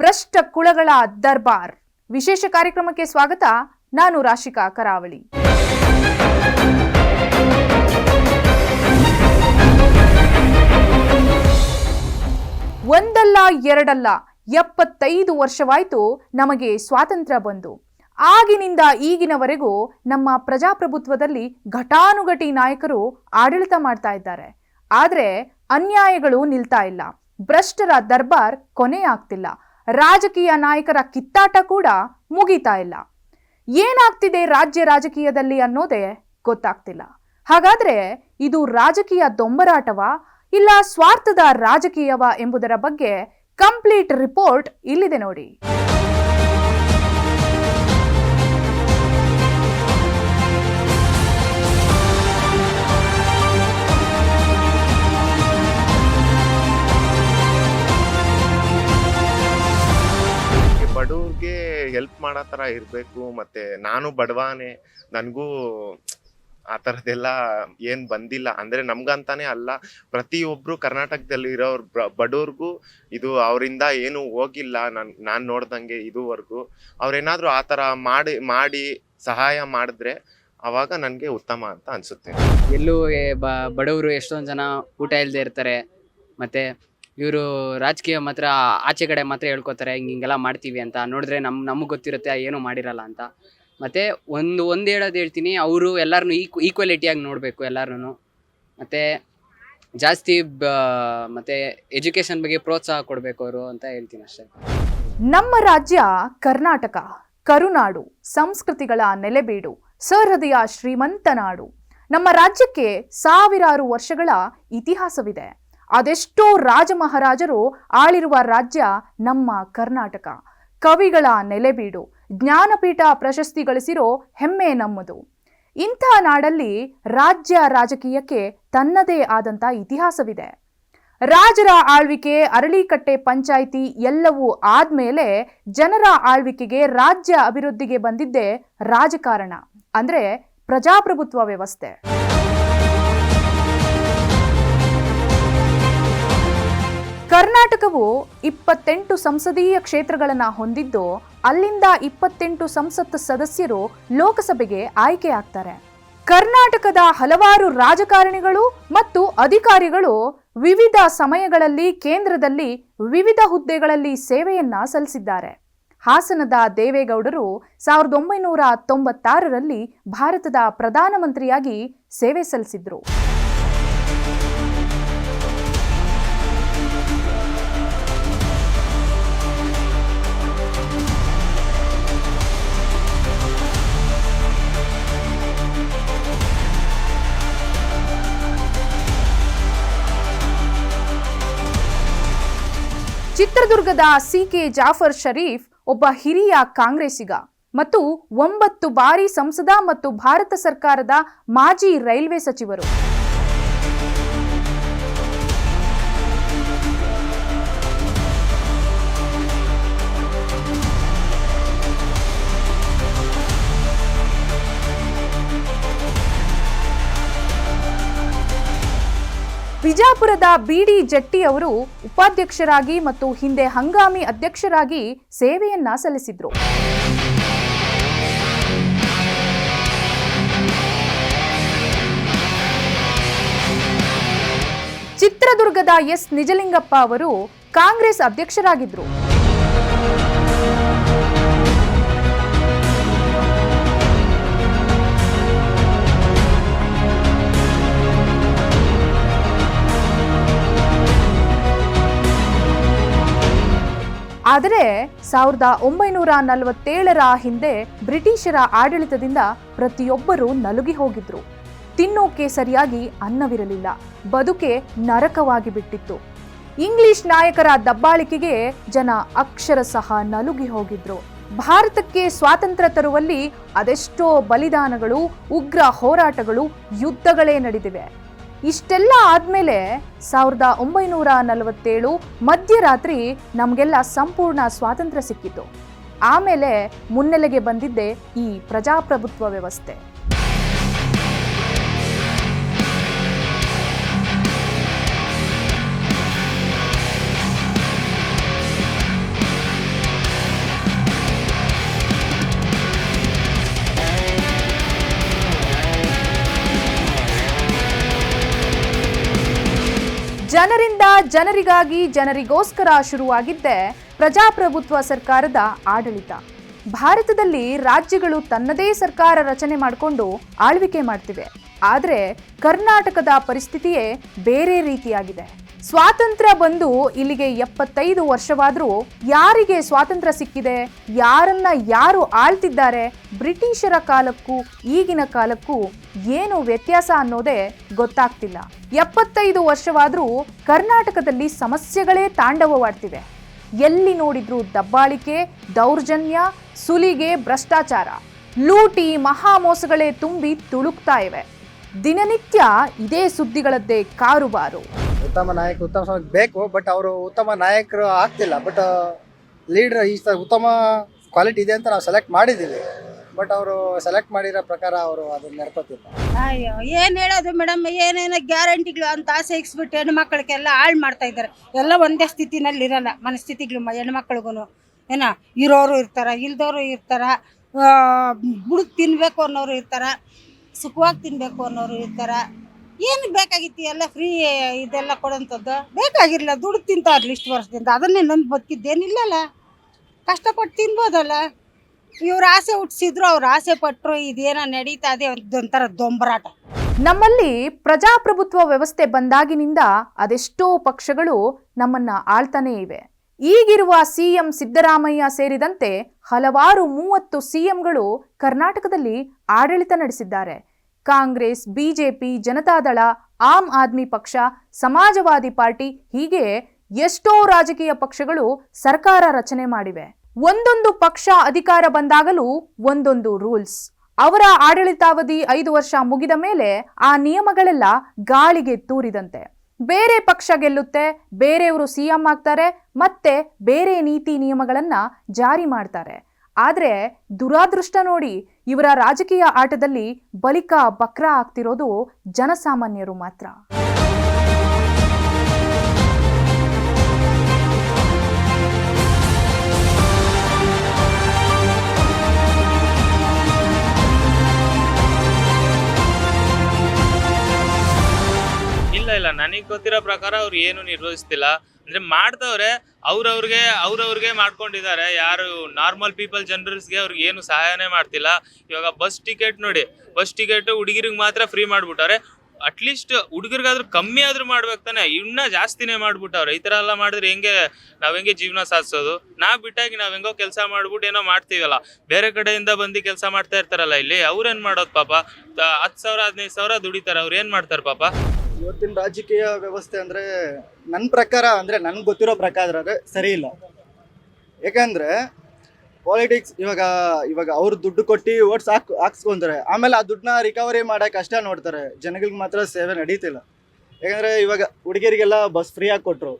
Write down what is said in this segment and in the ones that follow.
ಭ್ರಷ್ಟ ಕುಳಗಳ ದರ್ಬಾರ್ ವಿಶೇಷ ಕಾರ್ಯಕ್ರಮಕ್ಕೆ ಸ್ವಾಗತ. ನಾನು ರಾಶಿಕಾ ಕರಾವಳಿ. ಒಂದಲ್ಲ ಎರಡಲ್ಲ 75 ವರ್ಷವಾಯಿತು ನಮಗೆ ಸ್ವಾತಂತ್ರ್ಯ ಬಂದು. ಆಗಿನಿಂದ ಈಗಿನವರೆಗೂ ನಮ್ಮ ಪ್ರಜಾಪ್ರಭುತ್ವದಲ್ಲಿ ಘಟಾನುಘಟಿ ನಾಯಕರು ಆಡಳಿತ ಮಾಡ್ತಾ ಇದ್ದಾರೆ. ಆದರೆ ಅನ್ಯಾಯಗಳು ನಿಲ್ತಾ ಇಲ್ಲ. ಭ್ರಷ್ಟರ ದರ್ಬಾರ್ ಕೊನೆ ಆಗ್ತಿಲ್ಲ. ರಾಜಕೀಯ ನಾಯಕರ ಕಿತ್ತಾಟ ಕೂಡ ಮುಗಿತಾ ಇಲ್ಲ. ಏನಾಗ್ತಿದೆ ರಾಜ್ಯ ರಾಜಕೀಯದಲ್ಲಿ ಅನ್ನೋದೇ ಗೊತ್ತಾಗ್ತಿಲ್ಲ. ಹಾಗಾದ್ರೆ ಇದು ರಾಜಕೀಯ ದೊಂಬರಾಟವಾ ಇಲ್ಲ ಸ್ವಾರ್ಥದ ರಾಜಕೀಯವಾ ಎಂಬುದರ ಬಗ್ಗೆ ಕಂಪ್ಲೀಟ್ ರಿಪೋರ್ಟ್ ಇಲ್ಲಿದೆ ನೋಡಿ. ಬಡವ್ರಿಗೆ ಹೆಲ್ಪ್ ಮಾಡೋ ಥರ ಇರಬೇಕು. ಮತ್ತು ನಾನು ಬಡವಾನೆ, ನನಗೂ ಆ ಥರದ್ದೆಲ್ಲ ಏನು ಬಂದಿಲ್ಲ. ಅಂದರೆ ನಮ್ಗಂತಾನೆ ಅಲ್ಲ, ಪ್ರತಿಯೊಬ್ಬರು ಕರ್ನಾಟಕದಲ್ಲಿ ಇರೋರು ಬಡವ್ರಿಗೂ ಇದು ಅವರಿಂದ ಏನೂ ಹೋಗಿಲ್ಲ. ನಾನು ನೋಡ್ದಂಗೆ ಇದುವರೆಗೂ ಅವ್ರೇನಾದರೂ ಆ ಥರ ಮಾಡಿ ಸಹಾಯ ಮಾಡಿದ್ರೆ ಆವಾಗ ನನಗೆ ಉತ್ತಮ ಅಂತ ಅನಿಸುತ್ತೆ. ಎಲ್ಲೂ ಬಡವರು ಎಷ್ಟೊಂದು ಜನ ಊಟ ಇಲ್ಲದೆ ಇರ್ತಾರೆ. ಮತ್ತು ಇವರು ರಾಜಕೀಯ ಮಾತ್ರ ಆಚೆ ಕಡೆ ಮಾತ್ರ ಹೇಳ್ಕೊತಾರೆ ಹಿಂಗೆಲ್ಲ ಮಾಡ್ತೀವಿ ಅಂತ. ನೋಡಿದ್ರೆ ನಮಗೆ ಗೊತ್ತಿರುತ್ತೆ ಏನೂ ಮಾಡಿರಲ್ಲ ಅಂತ. ಮತ್ತು ಒಂದು ಹೇಳೋದು ಹೇಳ್ತೀನಿ, ಅವರು ಎಲ್ಲರನ್ನೂ ಈಕ್ವಾಲಿಟಿಯಾಗಿ ನೋಡಬೇಕು ಎಲ್ಲರೂ. ಮತ್ತು ಜಾಸ್ತಿ ಮತ್ತು ಎಜುಕೇಷನ್ ಬಗ್ಗೆ ಪ್ರೋತ್ಸಾಹ ಕೊಡಬೇಕು ಅವರು ಅಂತ ಹೇಳ್ತೀನಿ ಅಷ್ಟೇ. ನಮ್ಮ ರಾಜ್ಯ ಕರ್ನಾಟಕ ಕರುನಾಡು, ಸಂಸ್ಕೃತಿಗಳ ನೆಲೆಬೀಡು, ಸಹೃದಯ ಶ್ರೀಮಂತ ನಾಡು. ನಮ್ಮ ರಾಜ್ಯಕ್ಕೆ ಸಾವಿರಾರು ವರ್ಷಗಳ ಇತಿಹಾಸವಿದೆ. ಅದೆಷ್ಟೋ ರಾಜ ಮಹಾರಾಜರು ಆಳಿರುವ ರಾಜ್ಯ ನಮ್ಮ ಕರ್ನಾಟಕ. ಕವಿಗಳ ನೆಲೆಬೀಡು, ಜ್ಞಾನಪೀಠ ಪ್ರಶಸ್ತಿ ಗಳಿಸಿರೋ ಹೆಮ್ಮೆ ನಮ್ಮದು. ಇಂಥ ನಾಡಲ್ಲಿ ರಾಜ್ಯ ರಾಜಕೀಯಕ್ಕೆ ತನ್ನದೇ ಆದಂಥ ಇತಿಹಾಸವಿದೆ. ರಾಜರ ಆಳ್ವಿಕೆ, ಅರಳಿಕಟ್ಟೆ ಪಂಚಾಯಿತಿ ಎಲ್ಲವೂ ಆದ್ಮೇಲೆ ಜನರ ಆಳ್ವಿಕೆಗೆ, ರಾಜ್ಯ ಅಭಿವೃದ್ಧಿಗೆ ಬಂದಿದ್ದೇ ರಾಜಕಾರಣ, ಅಂದ್ರೆ ಪ್ರಜಾಪ್ರಭುತ್ವ ವ್ಯವಸ್ಥೆ. ಕರ್ನಾಟಕವು 28 ಸಂಸದೀಯ ಕ್ಷೇತ್ರಗಳನ್ನು ಹೊಂದಿದ್ದು, ಅಲ್ಲಿಂದ 28 ಸಂಸತ್ ಸದಸ್ಯರು ಲೋಕಸಭೆಗೆ ಆಯ್ಕೆಯಾಗ್ತಾರೆ. ಕರ್ನಾಟಕದ ಹಲವಾರು ರಾಜಕಾರಣಿಗಳು ಮತ್ತು ಅಧಿಕಾರಿಗಳು ವಿವಿಧ ಸಮಯಗಳಲ್ಲಿ ಕೇಂದ್ರದಲ್ಲಿ ವಿವಿಧ ಹುದ್ದೆಗಳಲ್ಲಿ ಸೇವೆಯನ್ನ ಸಲ್ಲಿಸಿದ್ದಾರೆ. ಹಾಸನದ ದೇವೇಗೌಡರು 1996ರಲ್ಲಿ ಭಾರತದ ಪ್ರಧಾನಮಂತ್ರಿಯಾಗಿ ಸೇವೆ ಸಲ್ಲಿಸಿದ್ರು. ಚಿತ್ರದುರ್ಗದ ಸಿ.ಕೆ. ಜಾಫರ್ ಶರೀಫ್ ಒಬ್ಬ ಹಿರಿಯ ಕಾಂಗ್ರೆಸ್ಸಿಗ ಮತ್ತು 9 ಬಾರಿ ಸಂಸದ ಮತ್ತು ಭಾರತ ಸರ್ಕಾರದ ಮಾಜಿ ರೈಲ್ವೆ ಸಚಿವರು. ಬಿಜಾಪುರದ ಬಿ.ಡಿ. ಜಟ್ಟಿ ಅವರು ಉಪಾಧ್ಯಕ್ಷರಾಗಿ ಮತ್ತು ಹಿಂದೆ ಹಂಗಾಮಿ ಅಧ್ಯಕ್ಷರಾಗಿ ಸೇವೆಯನ್ನ ಸಲ್ಲಿಸಿದ್ರು. ಚಿತ್ರದುರ್ಗದ ಎಸ್. ನಿಜಲಿಂಗಪ್ಪ ಅವರು ಕಾಂಗ್ರೆಸ್ ಅಧ್ಯಕ್ಷರಾಗಿದ್ರು. ಆದರೆ 1947ರ ಹಿಂದೆ ಬ್ರಿಟಿಷರ ಆಡಳಿತದಿಂದ ಪ್ರತಿಯೊಬ್ಬರೂ ನಲುಗಿ ಹೋಗಿದ್ರು. ತಿನ್ನೋಕೆ ಸರಿಯಾಗಿ ಅನ್ನವಿರಲಿಲ್ಲ. ಬದುಕೆ ನರಕವಾಗಿ ಬಿಟ್ಟಿತ್ತು. ಇಂಗ್ಲಿಷ್ ನಾಯಕರ ದಬ್ಬಾಳಿಕೆಗೆ ಜನ ಅಕ್ಷರಶಃ ನಲುಗಿ ಹೋಗಿದ್ರು. ಭಾರತಕ್ಕೆ ಸ್ವಾತಂತ್ರ್ಯ ತರುವಲ್ಲಿ ಅದೆಷ್ಟೋ ಬಲಿದಾನಗಳು, ಉಗ್ರ ಹೋರಾಟಗಳು, ಯುದ್ಧಗಳೇ ನಡೆದಿವೆ. ಇಷ್ಟೆಲ್ಲ ಆದ್ಮೇಲೆ 1947 ಮಧ್ಯರಾತ್ರಿ ನಮಗೆಲ್ಲ ಸಂಪೂರ್ಣ ಸ್ವಾತಂತ್ರ್ಯ ಸಿಕ್ಕಿತು. ಆಮೇಲೆ ಮುನ್ನೆಲೆಗೆ ಬಂದಿದ್ದೆ ಈ ಪ್ರಜಾಪ್ರಭುತ್ವ ವ್ಯವಸ್ಥೆ. ಜನರಿಂದ ಜನರಿಗಾಗಿ ಜನರಿಗೋಸ್ಕರ ಶುರುವಾಗಿದ್ದೆ ಪ್ರಜಾಪ್ರಭುತ್ವ ಸರ್ಕಾರದ ಆಡಳಿತ. ಭಾರತದಲ್ಲಿ ರಾಜ್ಯಗಳು ತನ್ನದೇ ಸರ್ಕಾರ ರಚನೆ ಮಾಡಿಕೊಂಡು ಆಳ್ವಿಕೆ ಮಾಡ್ತಿವೆ. ಆದರೆ ಕರ್ನಾಟಕದ ಪರಿಸ್ಥಿತಿಯೇ ಬೇರೆ ರೀತಿಯಾಗಿದೆ. ಸ್ವಾತಂತ್ರ್ಯ ಬಂದು ಇಲ್ಲಿಗೆ 75 ವರ್ಷವಾದರೂ ಯಾರಿಗೆ ಸ್ವಾತಂತ್ರ್ಯ ಸಿಕ್ಕಿದೆ, ಯಾರನ್ನ ಯಾರು ಆಳ್ತಿದ್ದಾರೆ, ಬ್ರಿಟಿಷರ ಕಾಲಕ್ಕೂ ಈಗಿನ ಕಾಲಕ್ಕೂ ಏನು ವ್ಯತ್ಯಾಸ ಅನ್ನೋದೇ ಗೊತ್ತಾಗ್ತಿಲ್ಲ. 75 ವರ್ಷವಾದರೂ ಕರ್ನಾಟಕದಲ್ಲಿ ಸಮಸ್ಯೆಗಳೇ ತಾಂಡವವಾಡ್ತಿವೆ. ಎಲ್ಲಿ ನೋಡಿದ್ರೂ ದಬ್ಬಾಳಿಕೆ, ದೌರ್ಜನ್ಯ, ಸುಲಿಗೆ, ಭ್ರಷ್ಟಾಚಾರ, ಲೂಟಿ, ಮಹಾಮೋಸಗಳೇ ತುಂಬಿ ತುಳುಕ್ತಾ ಇವೆ. ದಿನನಿತ್ಯ ಇದೇ ಸುದ್ದಿಗಳದ್ದೇ ಕಾರುಬಾರು. ಉತ್ತಮ ನಾಯಕ ಉತ್ತಮ ಬೇಕು, ಬಟ್ ಅವರು ಉತ್ತಮ ನಾಯಕರು ಆಗ್ತಿಲ್ಲ. ಬಟ್ ಲೀಡರ್ ಈ ಉತ್ತಮ ಕ್ವಾಲಿಟಿ ಇದೆ ಅಂತ ನಾವು ಸೆಲೆಕ್ಟ್ ಮಾಡಿದ್ದೀವಿ, ಬಟ್ ಅವರು ಸೆಲೆಕ್ಟ್ ಮಾಡಿರೋ ಪ್ರಕಾರ ಅವರು ಅದನ್ನ ನಡ್ಕೋತಿಲ್ಲ. ಅಯ್ಯೋ ಏನು ಹೇಳೋದು ಮೇಡಮ್, ಏನೇನೋ ಗ್ಯಾರಂಟಿಗಳು ಅಂತ ಆಸೆ ಇಕ್ಸ್ಬಿಟ್ಟು ಹೆಣ್ಮಕ್ಳಿಗೆಲ್ಲ ಹಾಳು ಮಾಡ್ತಾ ಇದ್ದಾರೆ. ಎಲ್ಲ ಒಂದೇ ಸ್ಥಿತಿನಲ್ಲಿ ಇರಲ್ಲ ಮನಸ್ಥಿತಿಗಳು ಹೆಣ್ಮಕ್ಳಿಗೂ. ಏನೋ ಇರೋರು ಇರ್ತಾರೆ, ಇಲ್ದವರು ಇರ್ತಾರೆ, ಬುಡುಕ್ ತಿನ್ನಬೇಕು ಅನ್ನೋರು ಇರ್ತಾರೆ, ಸುಖವಾಗಿ ತಿನ್ನಬೇಕು ಅನ್ನೋರು ಇರ್ತಾರೆ. ಏನು ಬೇಕಾಗಿತ್ತು ಎಲ್ಲ ಫ್ರೀ ಇದೆಲ್ಲ ಕೊಡೋಂಥದ್ದು? ಬೇಕಾಗಿರಲಿಲ್ಲ. ದುಡ್ಡು ತಿಂತಾ ಇರಲಿ ಇಷ್ಟು ವರ್ಷದಿಂದ, ಅದನ್ನೇ ನಂಬಿ ಬದುಕಿದ್ದೇನಿಲ್ಲಲ್ಲ. ಕಷ್ಟಪಟ್ಟು ತಿನ್ಬೋದಲ್ಲ. ಇವ್ರ ಆಸೆ ಹುಟ್ಟಿಸಿದ್ರು, ಅವ್ರ ಆಸೆ ಪಟ್ಟರು, ಇದೇನೋ ನಡೀತಾ ಇದೆ ಒಂಥರ ದೊಂಬರಾಟ. ನಮ್ಮಲ್ಲಿ ಪ್ರಜಾಪ್ರಭುತ್ವ ವ್ಯವಸ್ಥೆ ಬಂದಾಗಿನಿಂದ ಅದೆಷ್ಟೋ ಪಕ್ಷಗಳು ನಮ್ಮನ್ನ ಆಳ್ತಾನೇ ಇವೆ. ಈಗಿರುವ ಸಿಎಂ ಸಿದ್ದರಾಮಯ್ಯ ಸೇರಿದಂತೆ ಹಲವಾರು 30 ಸಿಎಂಗಳು ಕರ್ನಾಟಕದಲ್ಲಿ ಆಡಳಿತ ನಡೆಸಿದ್ದಾರೆ. ಕಾಂಗ್ರೆಸ್, ಬಿಜೆಪಿ, ಜನತಾದಳ, ಆಮ್ ಆದ್ಮಿ ಪಕ್ಷ, ಸಮಾಜವಾದಿ ಪಾರ್ಟಿ ಹೀಗೆ ಎಷ್ಟೋ ರಾಜಕೀಯ ಪಕ್ಷಗಳು ಸರ್ಕಾರ ರಚನೆ ಮಾಡಿವೆ. ಒಂದೊಂದು ಪಕ್ಷ ಅಧಿಕಾರ ಬಂದಾಗಲೂ ಒಂದೊಂದು ರೂಲ್ಸ್. ಅವರ ಆಡಳಿತಾವಧಿ 5 ವರ್ಷ ಮುಗಿದ ಮೇಲೆ ಆ ನಿಯಮಗಳೆಲ್ಲ ಗಾಳಿಗೆ ತೂರಿದಂತೆ. ಬೇರೆ ಪಕ್ಷ ಗೆಲ್ಲುತ್ತೆ, ಬೇರೆಯವರು ಸಿಎಂ ಆಗ್ತಾರೆ, ಮತ್ತೆ ಬೇರೆ ನೀತಿ ನಿಯಮಗಳನ್ನ ಜಾರಿ ಮಾಡ್ತಾರೆ. ಆದ್ರೆ ದುರಾದೃಷ್ಟ ನೋಡಿ, ಇವರ ರಾಜಕೀಯ ಆಟದಲ್ಲಿ ಬಲಿಕ ಬಕ್ರ ಆಗ್ತಿರೋದು ಜನಸಾಮಾನ್ಯರು ಮಾತ್ರ. ಇಲ್ಲ ನನಗೆ ಗೊತ್ತಿರೋ ಪ್ರಕಾರ ಅವ್ರು ಏನು ನಿರ್ವಹಿಸ್ತಿಲ್ಲ. ಅಂದ್ರೆ ಮಾಡ್ತವ್ರೆ, ಅವ್ರವ್ರಿಗೆ ಮಾಡ್ಕೊಂಡಿದ್ದಾರೆ. ಯಾರು ನಾರ್ಮಲ್ ಪೀಪಲ್ ಜನರಲ್ಸ್ಗೆ ಅವ್ರಿಗೆ ಏನು ಸಹಾಯನೇ ಮಾಡ್ತಿಲ್ಲ. ಇವಾಗ ಬಸ್ ಟಿಕೆಟ್ ನೋಡಿ, ಬಸ್ ಟಿಕೆಟ್ ಹುಡುಗಿರಿಗೆ ಮಾತ್ರ ಫ್ರೀ ಮಾಡ್ಬಿಟ್ಟವ್ರೆ. ಅಟ್ಲೀಸ್ಟ್ ಹುಡುಗರಿಗಾದ್ರೂ ಕಮ್ಮಿ ಆದ್ರೂ ಮಾಡ್ಬೇಕು ತಾನೆ, ಇನ್ನ ಜಾಸ್ತಿನೇ ಮಾಡ್ಬಿಟ್ಟವ್ರೆ. ಈ ತರ ಎಲ್ಲ ಮಾಡಿದ್ರೆ ನಾವ್ ಹೆಂಗೆ ಜೀವನ ಸಾಧಿಸೋದು? ಬಿಟ್ಟಾಗಿ ನಾವ್ ಹೆಂಗೋ ಕೆಲಸ ಮಾಡ್ಬಿಟ್ಟು ಏನೋ ಮಾಡ್ತೀವಲ್ಲ, ಬೇರೆ ಕಡೆಯಿಂದ ಬಂದು ಕೆಲಸ ಮಾಡ್ತಾ ಇರ್ತಾರಲ್ಲ ಇಲ್ಲಿ, ಅವ್ರೇನ್ ಮಾಡೋದು ಪಾಪ? 10,000 15,000 ದುಡಿತಾರೆ, ಅವ್ರು ಏನ್ ಮಾಡ್ತಾರೆ ಪಾಪ? ಇವತ್ತಿನ ರಾಜಕೀಯ ವ್ಯವಸ್ಥೆ ಅಂದರೆ ನನ್ನ ಪ್ರಕಾರ, ಅಂದರೆ ನನಗೆ ಗೊತ್ತಿರೋ ಪ್ರಕಾರ ಸರಿ ಇಲ್ಲ. ಯಾಕಂದರೆ ಪಾಲಿಟಿಕ್ಸ್ ಇವಾಗ ಅವ್ರು ದುಡ್ಡು ಕೊಟ್ಟು ಓಟ್ಸ್ ಹಾಕ್ಸ್ಕೊಂತಾರೆ, ಆಮೇಲೆ ಆ ದುಡ್ಡನ್ನ ರಿಕವರಿ ಮಾಡೋಕೆ ಅಷ್ಟೇ ನೋಡ್ತಾರೆ. ಜನಗಳಿಗೆ ಮಾತ್ರ ಸೇವೆ ನಡೀತಿಲ್ಲ. ಯಾಕಂದರೆ ಇವಾಗ ಹುಡುಗಿಯರಿಗೆಲ್ಲ ಬಸ್ ಫ್ರೀಯಾಗಿ ಕೊಟ್ಟರು,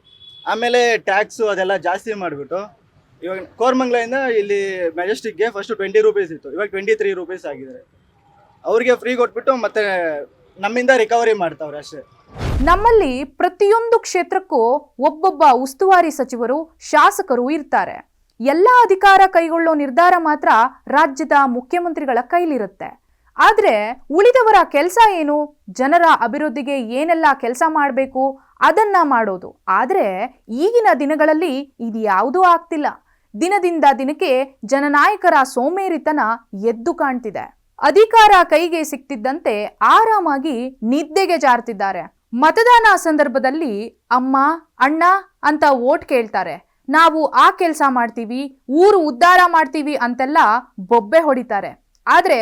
ಆಮೇಲೆ ಟ್ಯಾಕ್ಸು ಅದೆಲ್ಲ ಜಾಸ್ತಿ ಮಾಡಿಬಿಟ್ಟು ಇವಾಗ ಕೋರಮಂಗಲದಿಂದ ಇಲ್ಲಿ ಮೆಜೆಸ್ಟಿಕ್ಗೆ ಫಸ್ಟು 20 ರೂಪೀಸ್ ಇತ್ತು, ಇವಾಗ 23 ರೂಪೀಸ್ ಆಗಿದ್ದಾರೆ. ಅವ್ರಿಗೆ ಫ್ರೀ ಕೊಟ್ಬಿಟ್ಟು ಮತ್ತೆ ನಮ್ಮಿಂದ ರಿಕವರಿ ಮಾಡ್ತಾವ್ರೆ ಅಷ್ಟೇ. ನಮ್ಮಲ್ಲಿ ಪ್ರತಿಯೊಂದು ಕ್ಷೇತ್ರಕ್ಕೂ ಒಬ್ಬೊಬ್ಬ ಉಸ್ತುವಾರಿ ಸಚಿವರು, ಶಾಸಕರು ಇರ್ತಾರೆ. ಎಲ್ಲ ಅಧಿಕಾರ ಕೈಗೊಳ್ಳೋ ನಿರ್ಧಾರ ಮಾತ್ರ ರಾಜ್ಯದ ಮುಖ್ಯಮಂತ್ರಿಗಳ ಕೈಲಿರುತ್ತೆ. ಆದ್ರೆ ಉಳಿದವರ ಕೆಲಸ ಏನು? ಜನರ ಅಭಿವೃದ್ಧಿಗೆ ಏನೆಲ್ಲ ಕೆಲಸ ಮಾಡಬೇಕು ಅದನ್ನ ಮಾಡೋದು. ಆದ್ರೆ ಈಗಿನ ದಿನಗಳಲ್ಲಿ ಇದು ಯಾವುದೂ ಆಗ್ತಿಲ್ಲ. ದಿನದಿಂದ ದಿನಕ್ಕೆ ಜನನಾಯಕರ ಸೋಮೇರಿತನ ಎದ್ದು ಕಾಣ್ತಿದೆ. ಅಧಿಕಾರ ಕೈಗೆ ಸಿಕ್ತಿದ್ದಂತೆ ಆರಾಮಾಗಿ ನಿದ್ದೆಗೆ ಜಾರ್ತಿದ್ದಾರೆ. ಮತದಾನ ಸಂದರ್ಭದಲ್ಲಿ ಅಮ್ಮ, ಅಣ್ಣ ಅಂತ ವೋಟ್ ಕೇಳ್ತಾರೆ. ನಾವು ಆ ಕೆಲಸ ಮಾಡ್ತೀವಿ, ಊರು ಉದ್ಧಾರ ಮಾಡ್ತೀವಿ ಅಂತೆಲ್ಲ ಬೊಬ್ಬೆ ಹೊಡಿತಾರೆ. ಆದ್ರೆ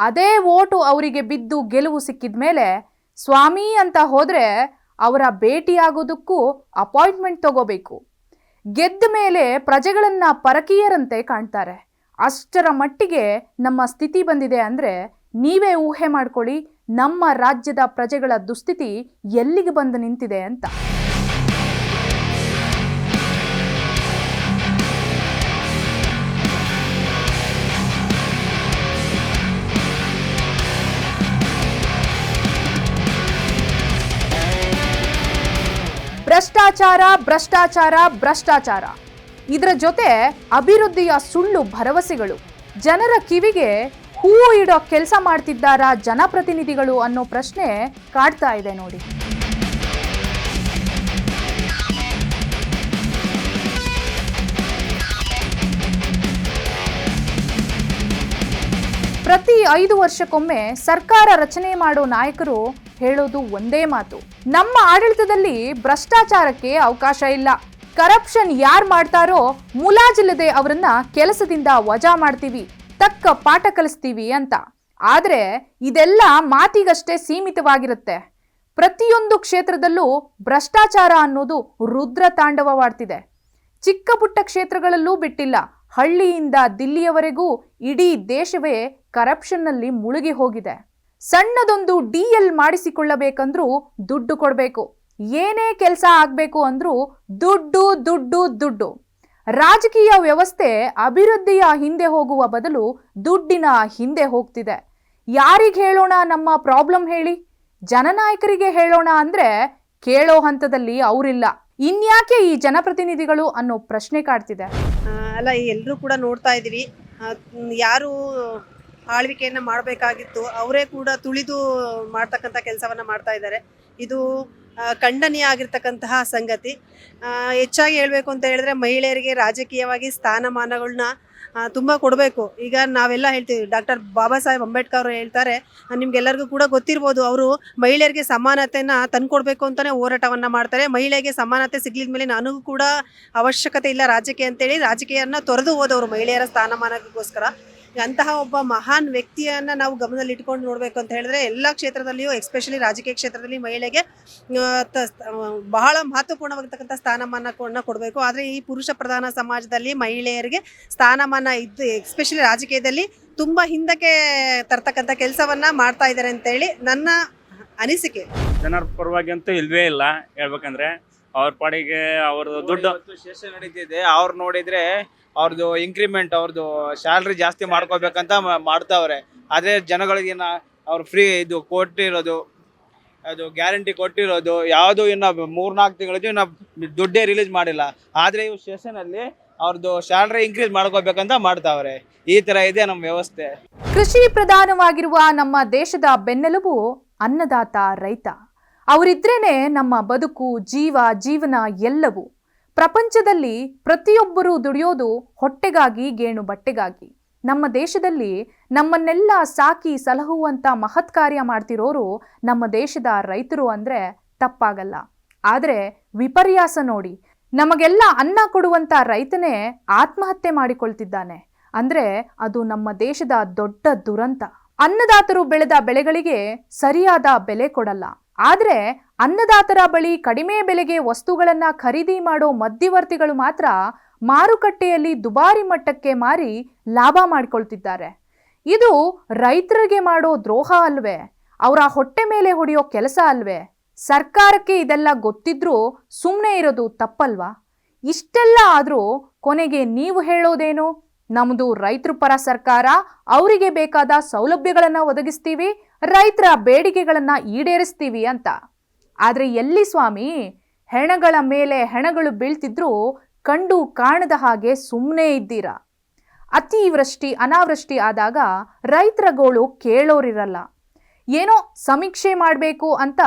ಅದೇ ವೋಟು ಅವರಿಗೆ ಬಿದ್ದು ಗೆಲುವು ಸಿಕ್ಕಿದ್ಮೇಲೆ ಸ್ವಾಮಿ ಅಂತ ಹೋದ್ರೆ ಅವರ ಭೇಟಿಯಾಗೋದಕ್ಕೂ ಅಪಾಯಿಂಟ್ಮೆಂಟ್ ತಗೋಬೇಕು. ಗೆದ್ದ ಮೇಲೆ ಪ್ರಜೆಗಳನ್ನ ಪರಕೀಯರಂತೆ ಕಾಣ್ತಾರೆ. ಅಷ್ಟರ ಮಟ್ಟಿಗೆ ನಮ್ಮ ಸ್ಥಿತಿ ಬಂದಿದೆ ಅಂದರೆ ನೀವೇ ಊಹೆ ಮಾಡ್ಕೊಳ್ಳಿ ನಮ್ಮ ರಾಜ್ಯದ ಪ್ರಜೆಗಳ ದುಸ್ಥಿತಿ ಎಲ್ಲಿಗೆ ಬಂದು ನಿಂತಿದೆ ಅಂತ. ಭ್ರಷ್ಟಾಚಾರ ಭ್ರಷ್ಟಾಚಾರ ಭ್ರಷ್ಟಾಚಾರ, ಇದರ ಜೊತೆ ಅಭಿವೃದ್ಧಿಯ ಸುಳ್ಳು ಭರವಸೆಗಳು. ಜನರ ಕಿವಿಗೆ ಹೂವು ಇಡೋ ಕೆಲಸ ಮಾಡ್ತಿದ್ದಾರಾ ಜನಪ್ರತಿನಿಧಿಗಳು ಅನ್ನೋ ಪ್ರಶ್ನೆ ಕಾಡ್ತಾ ಇದೆ ನೋಡಿ. ಪ್ರತಿ 5 ವರ್ಷಕ್ಕೊಮ್ಮೆ ಸರ್ಕಾರ ರಚನೆ ಮಾಡೋ ನಾಯಕರು ಹೇಳೋದು ಒಂದೇ ಮಾತು, ನಮ್ಮ ಆಡಳಿತದಲ್ಲಿ ಭ್ರಷ್ಟಾಚಾರಕ್ಕೆ ಅವಕಾಶ ಇಲ್ಲ, ಕರಪ್ಷನ್ ಯಾರು ಮಾಡ್ತಾರೋ ಮುಲಾಜಿಲ್ಲದೆ ಅವರನ್ನ ಕೆಲಸದಿಂದ ವಜಾ ಮಾಡ್ತೀವಿ, ತಕ್ಕ ಪಾಠ ಕಲಿಸ್ತೀವಿ ಅಂತ. ಆದ್ರೆ ಇದೆಲ್ಲ ಮಾತಿಗಷ್ಟೇ ಸೀಮಿತವಾಗಿರುತ್ತೆ. ಪ್ರತಿಯೊಂದು ಕ್ಷೇತ್ರದಲ್ಲೂ ಭ್ರಷ್ಟಾಚಾರ ಅನ್ನೋದು ರುದ್ರ ತಾಂಡವವಾಡ್ತಿದೆ. ಚಿಕ್ಕ ಪುಟ್ಟ ಕ್ಷೇತ್ರಗಳಲ್ಲೂ ಬಿಟ್ಟಿಲ್ಲ. ಹಳ್ಳಿಯಿಂದ ದಿಲ್ಲಿಯವರೆಗೂ ಇಡೀ ದೇಶವೇ ಕರಪ್ಷನ್ನಲ್ಲಿ ಮುಳುಗಿ ಹೋಗಿದೆ. ಸಣ್ಣದೊಂದು DL ಮಾಡಿಸಿಕೊಳ್ಳಬೇಕಂದ್ರೂ ದುಡ್ಡು ಕೊಡಬೇಕು. ಏನೇ ಕೆಲಸ ಆಗಬೇಕು ಅಂದ್ರೂ ದುಡ್ಡು ದುಡ್ಡು ದುಡ್ಡು. ರಾಜಕೀಯ ವ್ಯವಸ್ಥೆ ಅಭಿವೃದ್ಧಿಯ ಹಿಂದೆ ಹೋಗುವ ಬದಲು ದುಡ್ಡಿನ ಹಿಂದೆ ಹೋಗ್ತಿದೆ. ಯಾರಿಗೆ ಹೇಳೋಣ ನಮ್ಮ ಪ್ರಾಬ್ಲಮ್ ಹೇಳಿ? ಜನನಾಯಕರಿಗೆ ಹೇಳೋಣ ಅಂದ್ರೆ ಕೇಳೋ ಹಂತದಲ್ಲಿ ಅವರಿಲ್ಲ. ಇನ್ಯಾಕೆ ಈ ಜನಪ್ರತಿನಿಧಿಗಳು ಅನ್ನೋ ಪ್ರಶ್ನೆ ಕಾಡ್ತಿದೆ. ಅಲ್ಲ, ಎಲ್ಲರೂ ಕೂಡ ನೋಡ್ತಾ ಇದ್ದೀವಿ. ಯಾರು ಆಳ್ವಿಕೆಯನ್ನು ಮಾಡಬೇಕಾಗಿತ್ತು ಅವರೇ ಕೂಡ ತುಳಿದು ಮಾಡ್ತಕ್ಕಂಥ ಕೆಲಸವನ್ನು ಮಾಡ್ತಾ ಇದ್ದಾರೆ. ಇದು ಖಂಡನೀಯ ಆಗಿರ್ತಕ್ಕಂತಹ ಸಂಗತಿ. ಹೆಚ್ಚಾಗಿ ಹೇಳಬೇಕು ಅಂತ ಹೇಳಿದ್ರೆ ಮಹಿಳೆಯರಿಗೆ ರಾಜಕೀಯವಾಗಿ ಸ್ಥಾನಮಾನಗಳನ್ನ ತುಂಬ ಕೊಡಬೇಕು. ಈಗ ನಾವೆಲ್ಲ ಹೇಳ್ತೀವಿ, ಡಾಕ್ಟರ್ ಬಾಬಾ ಸಾಹೇಬ್ ಅಂಬೇಡ್ಕರ್ ಅವರು ಹೇಳ್ತಾರೆ, ನಿಮ್ಗೆಲ್ಲರಿಗೂ ಕೂಡ ಗೊತ್ತಿರ್ಬೋದು, ಅವರು ಮಹಿಳೆಯರಿಗೆ ಸಮಾನತೆನ ತಂದುಕೊಡ್ಬೇಕು ಅಂತಲೇ ಹೋರಾಟವನ್ನು ಮಾಡ್ತಾರೆ. ಮಹಿಳೆಗೆ ಸಮಾನತೆ ಸಿಗ್ಲಿದ ಮೇಲೆ ನನಗೂ ಕೂಡ ಅವಶ್ಯಕತೆ ಇಲ್ಲ ರಾಜಕೀಯ ಅಂತೇಳಿ ರಾಜಕೀಯನ ತೊರೆದು ಹೋದವರು ಮಹಿಳೆಯರ ಸ್ಥಾನಮಾನಕ್ಕೋಸ್ಕರ. ಅಂತಹ ಒಬ್ಬ ಮಹಾನ್ ವ್ಯಕ್ತಿಯನ್ನು ನಾವು ಗಮನದಲ್ಲಿ ಇಟ್ಕೊಂಡು ನೋಡಬೇಕು ಅಂತ ಹೇಳಿದ್ರೆ ಎಲ್ಲ ಕ್ಷೇತ್ರದಲ್ಲಿಯೂ, ಎಸ್ಪೆಷಲಿ ರಾಜಕೀಯ ಕ್ಷೇತ್ರದಲ್ಲಿ ಮಹಿಳೆಗೆ ಬಹಳ ಮಹತ್ವಪೂರ್ಣವಾಗಿರ್ತಕ್ಕಂಥ ಸ್ಥಾನಮಾನವನ್ನು ಕೊಡಬೇಕು. ಆದರೆ ಈ ಪುರುಷ ಪ್ರಧಾನ ಸಮಾಜದಲ್ಲಿ ಮಹಿಳೆಯರಿಗೆ ಸ್ಥಾನಮಾನ ಇದ್ದು ಎಸ್ಪೆಷಲಿ ರಾಜಕೀಯದಲ್ಲಿ ತುಂಬ ಹಿಂದಕ್ಕೆ ತರ್ತಕ್ಕಂಥ ಕೆಲಸವನ್ನು ಮಾಡ್ತಾ ಇದ್ದಾರೆ ಅಂತೇಳಿ ನನ್ನ ಅನಿಸಿಕೆ. ಜನರ ಪರವಾಗಿ ಅಂತೂ ಇಲ್ವೇ ಇಲ್ಲ. ಹೇಳ್ಬೇಕಂದ್ರೆ ಅವ್ರ ಪಾಡಿಗೆ ಅವ್ರದ್ದು ದುಡ್ಡು ಶೇಷ ನಡೀತಿದೆ. ಅವ್ರು ನೋಡಿದ್ರೆ ಅವ್ರದ್ದು ಇಂಕ್ರಿಮೆಂಟ್, ಅವ್ರದ್ದು ಸ್ಯಾಲ್ರಿ ಜಾಸ್ತಿ ಮಾಡ್ಕೋಬೇಕಂತ ಮಾಡ್ತಾವ್ರೆ. ಆದರೆ ಜನಗಳಿಗೆ ಅವ್ರು ಫ್ರೀ ಇದು ಕೊಟ್ಟಿರೋದು, ಅದು ಗ್ಯಾರಂಟಿ ಕೊಟ್ಟಿರೋದು ಯಾವುದು ಇನ್ನು 3-4 ತಿಂಗಳಿದ್ದು ಇನ್ನು ದುಡ್ಡೇ ರಿಲೀಸ್ ಮಾಡಿಲ್ಲ. ಆದರೆ ಇವು ಸೆಷನಲ್ಲಿ ಅವ್ರದ್ದು ಸ್ಯಾಲ್ರಿ ಇನ್ಕ್ರೀಸ್ ಮಾಡ್ಕೋಬೇಕಂತ ಮಾಡ್ತಾವ್ರೆ. ಈ ಥರ ಇದೆ ನಮ್ಮ ವ್ಯವಸ್ಥೆ. ಕೃಷಿ ಪ್ರಧಾನವಾಗಿರುವ ನಮ್ಮ ದೇಶದ ಬೆನ್ನೆಲುಬು ಅನ್ನದಾತ ರೈತ. ಅವರಿದ್ರೇನೆ ನಮ್ಮ ಬದುಕು, ಜೀವನ ಎಲ್ಲವೂ. ಪ್ರಪಂಚದಲ್ಲಿ ಪ್ರತಿಯೊಬ್ಬರೂ ದುಡಿಯೋದು ಹೊಟ್ಟೆಗಾಗಿ, ಗೇಣು ಬಟ್ಟೆಗಾಗಿ. ನಮ್ಮ ದೇಶದಲ್ಲಿ ನಮ್ಮನ್ನೆಲ್ಲ ಸಾಕಿ ಸಲಹುವಂತ ಮಹತ್ ಕಾರ್ಯ ಮಾಡ್ತಿರೋರು ನಮ್ಮ ದೇಶದ ರೈತರು ಅಂದ್ರೆ ತಪ್ಪಾಗಲ್ಲ. ಆದ್ರೆ ವಿಪರ್ಯಾಸ ನೋಡಿ, ನಮಗೆಲ್ಲ ಅನ್ನ ಕೊಡುವಂತ ರೈತನೇ ಆತ್ಮಹತ್ಯೆ ಮಾಡಿಕೊಳ್ತಿದ್ದಾನೆ ಅಂದ್ರೆ ಅದು ನಮ್ಮ ದೇಶದ ದೊಡ್ಡ ದುರಂತ. ಅನ್ನದಾತರು ಬೆಳೆದ ಬೆಳೆಗಳಿಗೆ ಸರಿಯಾದ ಬೆಲೆ ಕೊಡಲ್ಲ. ಆದ್ರೆ ಅನ್ನದಾತರ ಬಳಿ ಕಡಿಮೆ ಬೆಲೆಗೆ ವಸ್ತುಗಳನ್ನ ಖರೀದಿ ಮಾಡೋ ಮಧ್ಯವರ್ತಿಗಳು ಮಾತ್ರ ಮಾರುಕಟ್ಟೆಯಲ್ಲಿ ದುಬಾರಿ ಮಟ್ಟಕ್ಕೆ ಮಾರಿ ಲಾಭ ಮಾಡಿಕೊಳ್ತಿದ್ದಾರೆ. ಇದು ರೈತರಿಗೆ ಮಾಡೋ ದ್ರೋಹ ಅಲ್ವೇ? ಅವರ ಹೊಟ್ಟೆ ಮೇಲೆ ಹೊಡೆಯೋ ಕೆಲಸ ಅಲ್ವೇ? ಸರ್ಕಾರಕ್ಕೆ ಇದೆಲ್ಲ ಗೊತ್ತಿದ್ರೂ ಸುಮ್ಮನೆ ಇರೋದು ತಪ್ಪಲ್ವಾ? ಇಷ್ಟೆಲ್ಲ ಆದ್ರೂ ಕೊನೆಗೆ ನೀವು ಹೇಳೋದೇನು? ನಮ್ದು ರೈತರ ಪರ ಸರ್ಕಾರ, ಅವರಿಗೆ ಬೇಕಾದ ಸೌಲಭ್ಯಗಳನ್ನ ಒದಗಿಸ್ತೀವಿ, ರೈತರ ಬೇಡಿಕೆಗಳನ್ನ ಈಡೇರಿಸ್ತೀವಿ ಅಂತ. ಆದ್ರೆ ಎಲ್ಲಿ ಸ್ವಾಮಿ? ಹೆಣಗಳ ಮೇಲೆ ಹೆಣಗಳು ಬೀಳ್ತಿದ್ರು ಕಂಡು ಕಾಣದ ಹಾಗೆ ಸುಮ್ಮನೆ ಇದ್ದೀರಾ. ಅತಿವೃಷ್ಟಿ ಅನಾವೃಷ್ಟಿ ಆದಾಗ ರೈತರ ಗೋಳು ಕೇಳೋರಿರಲ್ಲ. ಏನೋ ಸಮೀಕ್ಷೆ ಮಾಡಬೇಕು ಅಂತ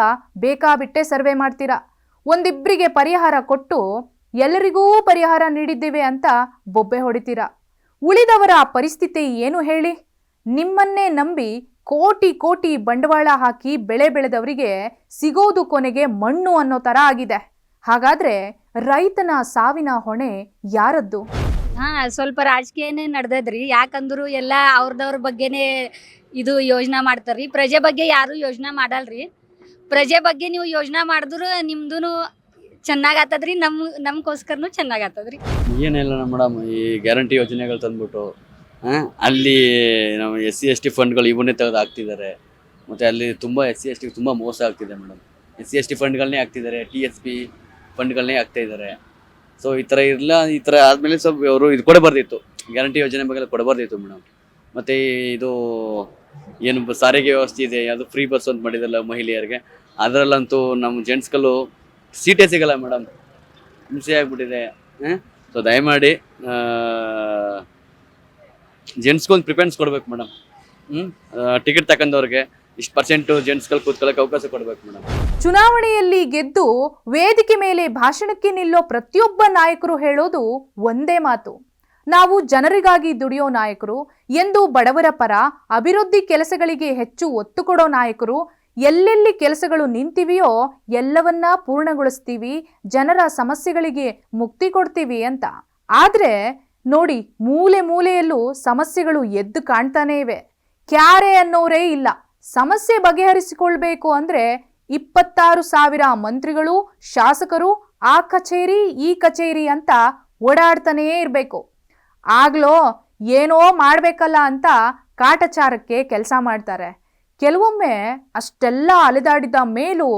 ಬೇಕಾಬಿಟ್ಟೆ ಸರ್ವೆ ಮಾಡ್ತೀರಾ. ಒಂದಿಬ್ಬರಿಗೆ ಪರಿಹಾರ ಕೊಟ್ಟು ಎಲ್ಲರಿಗೂ ಪರಿಹಾರ ನೀಡಿದ್ದೇವೆ ಅಂತ ಬೊಬ್ಬೆ ಹೊಡಿತೀರಾ. ಉಳಿದವರ ಪರಿಸ್ಥಿತಿ ಏನು ಹೇಳಿ? ನಿಮ್ಮನ್ನೇ ನಂಬಿ ಕೋಟಿ ಕೋಟಿ ಬಂಡವಾಳ ಹಾಕಿ ಬೆಳೆ ಬೆಳೆದವರಿಗೆ ಸಿಗೋದು ಕೊನೆಗೆ ಮಣ್ಣು ಅನ್ನೋ ತರ ಆಗಿದೆ. ಹಾಗಾದ್ರೆ ರೈತನ ಸಾವಿನ ಹೊಣೆ ಯಾರದ್ದು? ಸ್ವಲ್ಪ ರಾಜಕೀಯನೇ ನಡೆದದ್ರಿ. ಯಾಕಂದ್ರು ಎಲ್ಲ ಅವ್ರದವ್ರ ಬಗ್ಗೆನೇ ಇದು ಯೋಜನಾ ಮಾಡ್ತಾರ್ರಿ. ಪ್ರಜೆ ಬಗ್ಗೆ ಯಾರು ಯೋಜನಾ ಮಾಡಲ್ರಿ. ಪ್ರಜೆ ಬಗ್ಗೆ ನೀವು ಯೋಜನಾ ಮಾಡಿದ್ರು ನಿಮ್ದು ಚೆನ್ನಾಗತ್ತದ್ರಿ, ನಮ್ಗೋಸ್ಕರನು ಚೆನ್ನಾಗತ್ತದ್ರಿ. ಏನಿಲ್ಲ ಮೇಡಮ್, ಈ ಗ್ಯಾರಂಟಿ ಯೋಜನೆಗಳು ತಂದ್ಬಿಟ್ಟು ಅಲ್ಲಿ ನಾವು SC/ST ಫಂಡ್ಗಳು ಇವನ್ನೇ ತೆಗೆದು ಹಾಕ್ತಿದ್ದಾರೆ. ಮತ್ತು ಅಲ್ಲಿ ತುಂಬ SC/ST ತುಂಬ ಮೋಸ ಆಗ್ತಿದೆ ಮೇಡಮ್. SC/ST ಫಂಡ್ಗಳನ್ನೇ ಹಾಕ್ತಿದ್ದಾರೆ, TSP ಫಂಡ್ಗಳನ್ನೇ ಹಾಕ್ತಾಯಿದ್ದಾರೆ. ಸೊ ಈ ಥರ ಆದಮೇಲೆ ಸ್ವಲ್ಪ ಅವರು ಇದು ಕೊಡಬಾರ್ದಿತ್ತು, ಗ್ಯಾರಂಟಿ ಯೋಜನೆ ಬಗ್ಗೆ ಕೊಡಬಾರ್ದಿತ್ತು ಮೇಡಮ್. ಮತ್ತು ಇದು ಏನು ಸಾರಿಗೆ ವ್ಯವಸ್ಥೆ ಇದೆ, ಅದು ಫ್ರೀ ಬಸ್ ಅಂತ ಮಾಡಿದಲ್ಲ ಮಹಿಳೆಯರಿಗೆ, ಅದರಲ್ಲಂತೂ ನಮ್ಮ ಜೆಂಟ್ಸ್ಗಳು ಸೀಟೇ ಸಿಗಲ್ಲ ಮೇಡಮ್. ಹಿಂಸೆ ಆಗಿಬಿಟ್ಟಿದೆ. ಸೊ ದಯಮಾಡಿ ಜೆಂಟ್ಸ್ಗೊಂದು ಪ್ರಿಫರೆನ್ಸ್ ಕೊಡ್ಬೇಕು ಮೇಡಮ್. ಟಿಕೆಟ್ ತಗೊಂಡವ್ರಿಗೆ ಇಷ್ಟು % ಜೆಂಟ್ಸ್ಗಳು ಕೂತ್ಕೊಳ್ಳೋಕೆ ಅವಕಾಶ ಕೊಡ್ಬೇಕು ಮೇಡಮ್. ಚುನಾವಣೆಯಲ್ಲಿ ಗೆದ್ದು ವೇದಿಕೆ ಮೇಲೆ ಭಾಷಣಕ್ಕೆ ನಿಲ್ಲೋ ಪ್ರತಿಯೊಬ್ಬ ನಾಯಕರು ಹೇಳೋದು ಒಂದೇ ಮಾತು, ನಾವು ಜನರಿಗಾಗಿ ದುಡಿಯೋ ನಾಯಕರು, ಎಂದು ಬಡವರ ಪರ ಅಭಿವೃದ್ಧಿ ಕೆಲಸಗಳಿಗೆ ಹೆಚ್ಚು ಒತ್ತು ಕೊಡೋ ನಾಯಕರು, ಎಲ್ಲೆಲ್ಲಿ ಕೆಲಸಗಳು ನಿಂತಿವೆಯೋ ಎಲ್ಲವನ್ನ ಪೂರ್ಣಗೊಳಿಸ್ತೀವಿ, ಜನರ ಸಮಸ್ಯೆಗಳಿಗೆ ಮುಕ್ತಿ ಕೊಡ್ತೀವಿ ಅಂತ. ಆದ್ರೆ ನೋಡಿ, ಮೂಲೆ ಮೂಲೆಯಲ್ಲೂ ಸಮಸ್ಯೆಗಳು ಎದ್ದು ಕಾಣ್ತಾನೇ ಇವೆ. ಕ್ಯಾರೆ ಅನ್ನೋರೇ ಇಲ್ಲ. ಸಮಸ್ಯೆ ಬಗೆಹರಿಸಿಕೊಳ್ಬೇಕು ಅಂದ್ರೆ 26,000 ಮಂತ್ರಿಗಳು, ಶಾಸಕರು ಆ ಕಚೇರಿ ಈ ಕಚೇರಿ ಅಂತ ಓಡಾಡ್ತಾನೇ ಇರಬೇಕು. ಆಗ್ಲೋ ಏನೋ ಮಾಡ್ಬೇಕಲ್ಲ ಅಂತ ಕಾಟಚಾರಕ್ಕೆ ಕೆಲಸ ಮಾಡ್ತಾರೆ. ಕೆಲವೊಮ್ಮೆ ಅಷ್ಟೆಲ್ಲ ಅಲೆದಾಡಿದ ಮೇಲೂ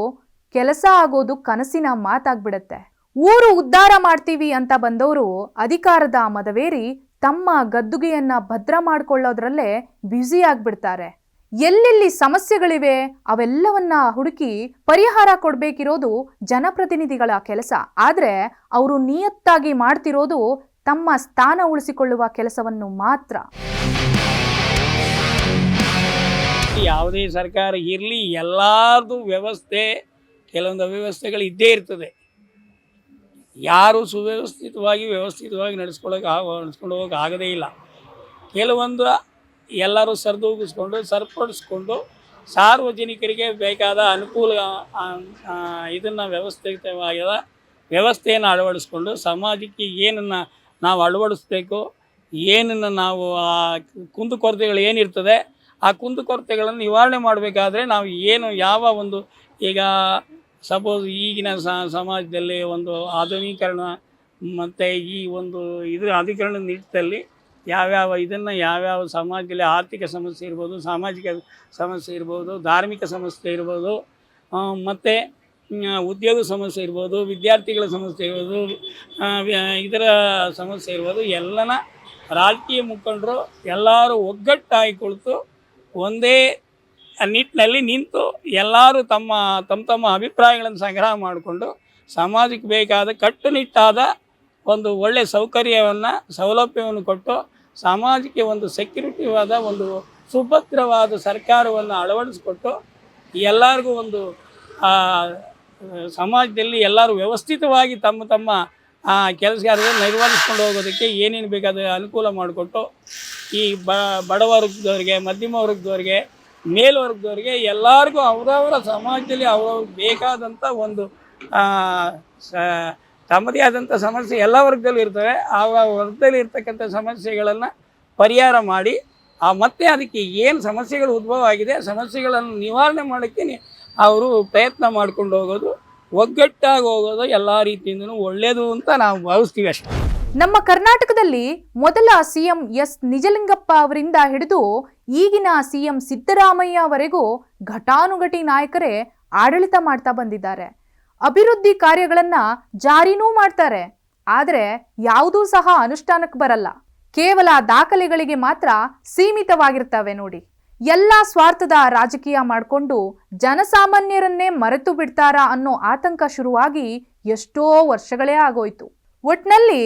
ಕೆಲಸ ಆಗೋದು ಕನಸಿನ ಮಾತಾಗ್ಬಿಡತ್ತೆ. ಊರು ಉದ್ಧಾರ ಮಾಡ್ತೀವಿ ಅಂತ ಬಂದವರು ಅಧಿಕಾರದ ಮದವೇರಿ ತಮ್ಮ ಗದ್ದುಗೆಯನ್ನ ಭದ್ರ ಮಾಡ್ಕೊಳ್ಳೋದ್ರಲ್ಲೇ ಬ್ಯುಸಿ ಆಗ್ಬಿಡ್ತಾರೆ. ಎಲ್ಲೆಲ್ಲಿ ಸಮಸ್ಯೆಗಳಿವೆ ಅವೆಲ್ಲವನ್ನ ಹುಡುಕಿ ಪರಿಹಾರ ಕೊಡ್ಬೇಕಿರೋದು ಜನಪ್ರತಿನಿಧಿಗಳ ಕೆಲಸ. ಆದ್ರೆ ಅವರು ನಿಯತ್ತಾಗಿ ಮಾಡ್ತಿರೋದು ತಮ್ಮ ಸ್ಥಾನ ಉಳಿಸಿಕೊಳ್ಳುವ ಕೆಲಸವನ್ನು ಮಾತ್ರ. ಯಾವುದೇ ಸರ್ಕಾರ ಇರಲಿ, ಎಲ್ಲರದು ವ್ಯವಸ್ಥೆ, ಕೆಲವೊಂದು ಅವ್ಯವಸ್ಥೆಗಳು ಇದ್ದೇ ಇರ್ತದೆ. ಯಾರು ವ್ಯವಸ್ಥಿತವಾಗಿ ನಡೆಸ್ಕೊಂಡು ಹೋಗೋಕೆ ಆಗದೇ ಇಲ್ಲ. ಕೆಲವೊಂದು ಎಲ್ಲರೂ ಸರಿಪಡಿಸ್ಕೊಂಡು ಸಾರ್ವಜನಿಕರಿಗೆ ಬೇಕಾದ ಅನುಕೂಲ ಇದನ್ನು ವ್ಯವಸ್ಥೆಯನ್ನು ಅಳವಡಿಸ್ಕೊಂಡು ಸಮಾಜಕ್ಕೆ ಏನನ್ನು ನಾವು ಅಳವಡಿಸ್ಬೇಕು, ಏನನ್ನು ನಾವು ಆ ಕುಂದುಕೊರತೆಗಳು ಏನಿರ್ತದೆ ಆ ಕುಂದುಕೊರತೆಗಳನ್ನು ನಿವಾರಣೆ ಮಾಡಬೇಕಾದ್ರೆ ನಾವು ಯಾವ ಒಂದು ಈಗ ಸಪೋಸ್ ಈಗಿನ ಸಮಾಜದಲ್ಲಿ ಒಂದು ಆಧುನೀಕರಣ ಮತ್ತು ಈ ಒಂದು ಅಧಿಕರಣ ನಿಟ್ಟಿನಲ್ಲಿ ಯಾವ್ಯಾವ ಸಮಾಜದಲ್ಲಿ ಆರ್ಥಿಕ ಸಮಸ್ಯೆ ಇರ್ಬೋದು, ಸಾಮಾಜಿಕ ಸಮಸ್ಯೆ ಇರ್ಬೋದು, ಧಾರ್ಮಿಕ ಸಮಸ್ಯೆ ಇರ್ಬೋದು, ಮತ್ತು ಉದ್ಯೋಗ ಸಮಸ್ಯೆ ಇರ್ಬೋದು, ವಿದ್ಯಾರ್ಥಿಗಳ ಸಮಸ್ಯೆ ಇರ್ಬೋದು, ಇದರ ಸಮಸ್ಯೆ ಇರ್ಬೋದು, ಎಲ್ಲನ ರಾಜಕೀಯ ಮುಖಂಡರು ಎಲ್ಲರೂ ಒಗ್ಗಟ್ಟಾಗಿ ಕುಳಿತು ಒಂದೇ ನಿಟ್ಟಿನಲ್ಲಿ ನಿಂತು ಎಲ್ಲರೂ ತಮ್ಮ ಅಭಿಪ್ರಾಯಗಳನ್ನು ಸಂಗ್ರಹ ಮಾಡಿಕೊಂಡು ಸಮಾಜಕ್ಕೆ ಬೇಕಾದ ಕಟ್ಟುನಿಟ್ಟಾದ ಒಂದು ಒಳ್ಳೆಯ ಸೌಲಭ್ಯವನ್ನು ಕೊಟ್ಟು ಸಮಾಜಕ್ಕೆ ಒಂದು ಸೆಕ್ಯೂರಿಟಿವಾದ ಒಂದು ಸುಭದ್ರವಾದ ಸರ್ಕಾರವನ್ನು ಅಳವಡಿಸಿಕೊಟ್ಟು ಎಲ್ಲರಿಗೂ ಒಂದು ಸಮಾಜದಲ್ಲಿ ಎಲ್ಲರೂ ವ್ಯವಸ್ಥಿತವಾಗಿ ತಮ್ಮ ಕೆಲಸ ಕಾರ್ಯಗಳನ್ನು ನಿರ್ವಹಿಸ್ಕೊಂಡು ಹೋಗೋದಕ್ಕೆ ಏನೇನು ಬೇಕಾದ ಅನುಕೂಲ ಮಾಡಿಕೊಟ್ಟು ಈ ಬಡ ವರ್ಗದವ್ರಿಗೆ, ಮಧ್ಯಮ ವರ್ಗದವ್ರಿಗೆ, ಮೇಲ್ವರ್ಗದವ್ರಿಗೆ ಎಲ್ಲರಿಗೂ ಅವರವರ ಸಮಾಜದಲ್ಲಿ ಅವ್ರವ್ರಿಗೆ ಬೇಕಾದಂಥ ಒಂದು ತಮ್ಮದೇ ಆದಂಥ ಸಮಸ್ಯೆ ಎಲ್ಲ ವರ್ಗದಲ್ಲೂ ಇರ್ತವೆ. ಆ ವರ್ಗದಲ್ಲಿ ಇರ್ತಕ್ಕಂಥ ಸಮಸ್ಯೆಗಳನ್ನು ಪರಿಹಾರ ಮಾಡಿ ಮತ್ತೆ ಅದಕ್ಕೆ ಏನು ಸಮಸ್ಯೆಗಳು ಉದ್ಭವ ಆಗಿದೆ ಸಮಸ್ಯೆಗಳನ್ನು ನಿವಾರಣೆ ಮಾಡೋಕ್ಕೆ ಅವರು ಪ್ರಯತ್ನ ಮಾಡ್ಕೊಂಡು ಹೋಗೋದು, ಒಗ್ಗಟ್ಟಾಗಿ ಹೋಗೋದು ಎಲ್ಲ ರೀತಿಯಿಂದನೂ ಒಳ್ಳೆಯದು ಅಂತ ನಾವು ಭಾವಿಸ್ತೀವಿ ಅಷ್ಟೇ. ನಮ್ಮ ಕರ್ನಾಟಕದಲ್ಲಿ ಮೊದಲ ಸಿಎಂ ಎಸ್ ನಿಜಲಿಂಗಪ್ಪ ಅವರಿಂದ ಹಿಡಿದು ಈಗಿನ ಸಿಎಂ ಸಿದ್ದರಾಮಯ್ಯ ಅವರೆಗೂ ಘಟಾನುಘಟಿ ನಾಯಕರೇ ಆಡಳಿತ ಮಾಡ್ತಾ ಬಂದಿದ್ದಾರೆ. ಅಭಿವೃದ್ಧಿ ಕಾರ್ಯಗಳನ್ನ ಜಾರಿನೂ ಮಾಡ್ತಾರೆ. ಆದರೆ ಯಾವುದೂ ಸಹ ಅನುಷ್ಠಾನಕ್ಕೆ ಬರಲ್ಲ. ಕೇವಲ ದಾಖಲೆಗಳಿಗೆ ಮಾತ್ರ ಸೀಮಿತವಾಗಿರ್ತವೆ ನೋಡಿ. ಎಲ್ಲ ಸ್ವಾರ್ಥದ ರಾಜಕೀಯ ಮಾಡಿಕೊಂಡು ಜನಸಾಮಾನ್ಯರನ್ನೇ ಮರೆತು ಬಿಡ್ತಾರಾ ಅನ್ನೋ ಆತಂಕ ಶುರುವಾಗಿ ಎಷ್ಟೋ ವರ್ಷಗಳೇ ಆಗೋಯ್ತು. ಒಟ್ನಲ್ಲಿ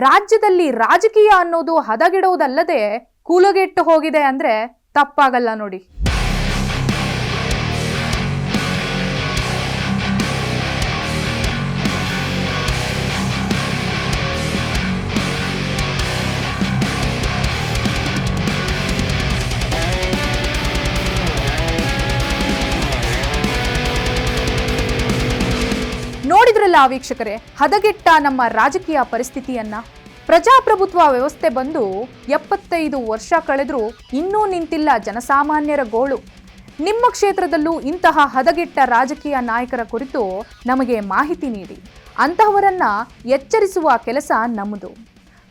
ರಾಜ್ಯದಲ್ಲಿ ರಾಜಕೀಯ ಅನ್ನೋದು ಹದಗೆಡೋದಲ್ಲದೆ ಕೂಲಗೆಟ್ಟು ಹೋಗಿದೆ ಅಂದ್ರೆ ತಪ್ಪಾಗಲ್ಲ ನೋಡಿ. ನೋಡಿದ್ರಲ್ಲ ವೀಕ್ಷಕರೇ, ಹದಗೆಟ್ಟ ನಮ್ಮ ರಾಜಕೀಯ ಪರಿಸ್ಥಿತಿಯನ್ನ. ಪ್ರಜಾಪ್ರಭುತ್ವ ವ್ಯವಸ್ಥೆ ಬಂದು 75 ವರ್ಷ ಕಳೆದ್ರೂ ಇನ್ನೂ ನಿಂತಿಲ್ಲ ಜನಸಾಮಾನ್ಯರ ಗೋಳು. ನಿಮ್ಮ ಕ್ಷೇತ್ರದಲ್ಲೂ ಇಂತಹ ಹದಗೆಟ್ಟ ರಾಜಕೀಯ ನಾಯಕರ ಕುರಿತು ನಮಗೆ ಮಾಹಿತಿ ನೀಡಿ. ಅಂತಹವರನ್ನ ಎಚ್ಚರಿಸುವ ಕೆಲಸ ನಮ್ಮದು.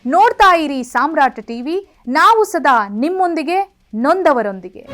ನೋಡ್ತಾ ಇರಿ ಸಾಮ್ರಾಟ್ ಟಿವಿ. ನಾವು ಸದಾ ನಿಮ್ಮೊಂದಿಗೆ, ನೊಂದವರೊಂದಿಗೆ.